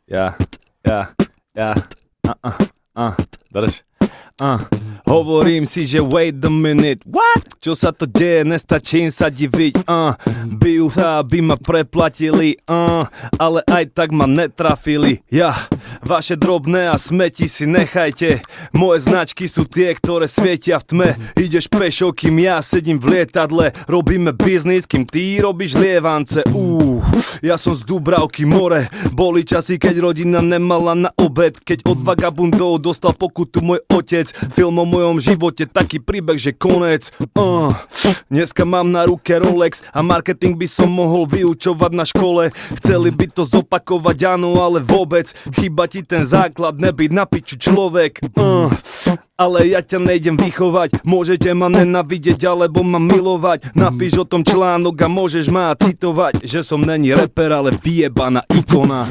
Ja, drž. Hovorím si, že wait a minute. What? Čo sa to deje, nestačím sa diviť. Bijú sa, aby ma preplatili, ale aj tak ma netrafili. Vaše drobné a smeti si nechajte. Moje značky sú tie, ktoré svietia v tme. Ideš pešo, kým ja sedím v lietadle. Robíme biznis, kým ty robíš lievance. Ja som z Dubravky more. Boli časy, keď rodina nemala na obed. Keď od vagabundov dostal pokutu môj otec. Film o mojom živote, taký príbeh, že konec. Dneska mám na ruke Rolex a marketing by som mohol vyučovať na škole. Chceli by to zopakovať, áno, ale vôbec. Chyba ti ten základ, nebyť na piču človek. Ale ja ťa nejdem vychovať. Môžete ma nenavidieť alebo ma milovať. Napíš o tom článok a môžeš ma citovať, že som není reper, ale vyjebaná ikona.